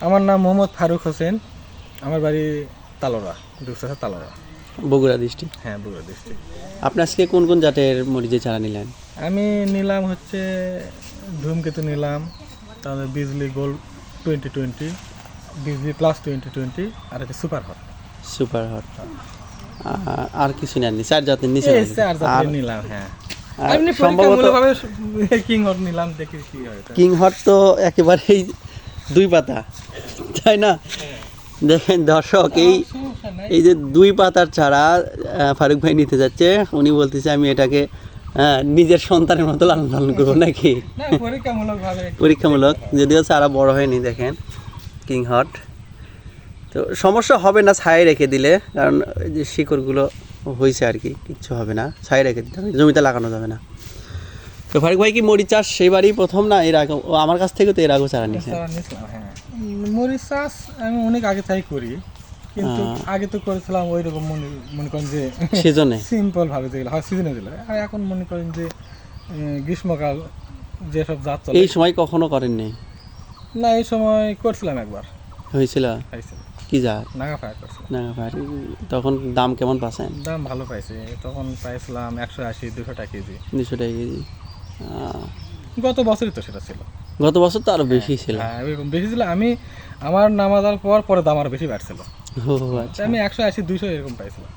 আমার নাম মোহাম্মদ ফারুক হোসেন, আমার বাড়ি তালোড়া, দুপচাঁচা তালোড়া, বগুড়া ডিস্ট্রিক্ট। হ্যাঁ বগুড়া ডিস্ট্রিক্ট। আপনি আজকে কোন কোন জাতের মরিচের চারা নিলেন? আমি নিলাম হচ্ছে ধূমকেতু নিলাম, তারপরে বিজলি গোল্ড 2020, বিজলি প্লাস 2020, আর একটা সুপার হট। Super hot. আর কিছু নেননি? 4 জাতের নিচে এই চার জাতের নিলাম, হ্যাঁ। এমনি সম্ভবত পরীক্ষামূলকভাবে কিং হট নিলাম, দেখি কি হয়। কিং হট তো একেবারেই 2 পাতা, তাই না? দেখেন দর্শক, এই যে 2 পাতার চারা ফারুক ভাই নিতে যাচ্ছে। উনি বলতেছে আমি এটাকে নিজের সন্তানের মতো লালন পালন করবো নাকি? পরীক্ষামূলক, যদিও চারা বড় হয়নি। দেখেন কিং হট তো সমস্যা হবে না ছায়ে রেখে দিলে, কারণ এই যে শিকড়গুলো হয়েছে আর কি, কিচ্ছু হবে না। ছায়ে রেখে দিতে হবে, জমিতে লাগানো যাবে না। তো ফারুক ভাই কি মরিচ চাষ সেইবারই প্রথম, না এর আগে? আমার কাছ থেকে তো এর আগেও চারা নিয়েছেন? হ্যাঁ, মরিচ চাষ আমি অনেক আগে থেকে করি, কিন্তু আগে তো করেছিলাম ওই রকম মনে করেন যে সিজনে সিম্পল ভাবে যেগুলো হয় সিজনে দিলে। আর এখন মনে করেন যে গ্রীষ্মকাল যেসব জাত চলে। এই সময় কখনো করেননি? না, এই সময় করছিলাম একবার, হয়েছিল। পাইছি কি জাত? নাগা ফায়ার করছিলাম। নাগাফার। তখন দাম কেমন পাচ্ছেন? দাম ভালো পাইছি, তখন পাইছিলাম 180-200 টাকা কেজি। 200 টাকা কেজি। গত বছরই তো সেটা ছিল। গত বছর তো আরো বেশি ছিল। হ্যাঁ, এরকম বেশি ছিল। আমার নামাজার পরে দাম আরো বেশি বাড়ছিল। ও আচ্ছা, আমি 180-200 এরকম পাইছিলাম।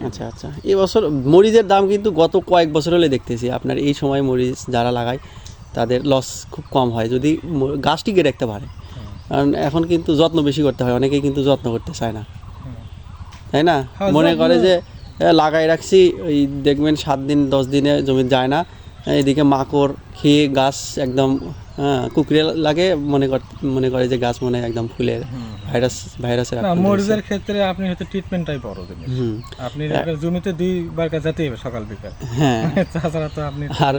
আচ্ছা আচ্ছা। এই বছর মরিচের দাম কিন্তু গত কয়েক বছর হলে দেখতেছি আপনার এই সময় মরিচ যারা লাগায় তাদের লস খুব কম হয় যদি গাছ টিকে রাখতে পারে। কারণ এখন কিন্তু যত্ন বেশি করতে হয়, অনেকেই কিন্তু যত্ন করতে চায় না, তাই না? মনে করে যে লাগাই রাখছি, ওই দেখবেন 7 দিন 10 দিনে জমি যায় না, এদিকে মাকড় খেয়ে গাছ একদম কুকড়ে লাগে, মনে করে যে গাছ মনে একদম ফুলের ভাইরাসের। না, মরিচের ক্ষেত্রে আপনি হয়তো ট্রিটমেন্টটাই বড় জিনিস। আপনি জমিতে 2 বার যেতেই হবে, সকাল বিকাল। হ্যাঁ, তাছাড়া তো আপনি আর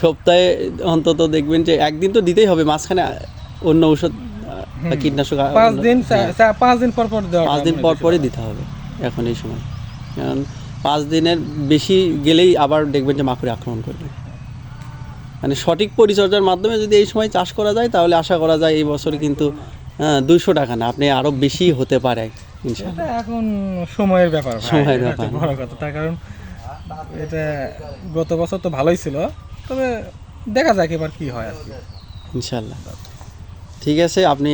সপ্তাহে অন্তত দেখবেন যে একদিন তো দিতেই হবে, মাঝখানে অন্য ঔষধ কীটনাশক 5 দিন পর পর দেওয়া, 5 দিন পর পরই দিতে হবে এখন এই সময়। কারণ 5 দিনের বেশি গেলেই আবার দেখবেন যে মাকড়ে আক্রমণ করবে। মানে সঠিক পরিচর্যার মাধ্যমে যদি এই সময় চাষ করা যায় তাহলে আশা করা যায় এই বছর কিন্তু 200 টাকা না, আপনি আরও বেশি হতে পারে ইনশাআল্লাহ। এখন সময়ের ব্যাপার, সময়ের ব্যাপার, বড় কথা। তার কারণ এটা গত বছর তো ভালোই ছিল, তবে দেখা যাক এবার কি হয় আর কি, ইনশাআল্লাহ। ঠিক আছে, আপনি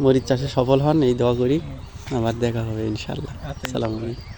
মরিচ চাষে সফল হন এই দোয়া করি। আবার দেখা হবে ইনশাআল্লাহ। আসসালামু আলাইকুম।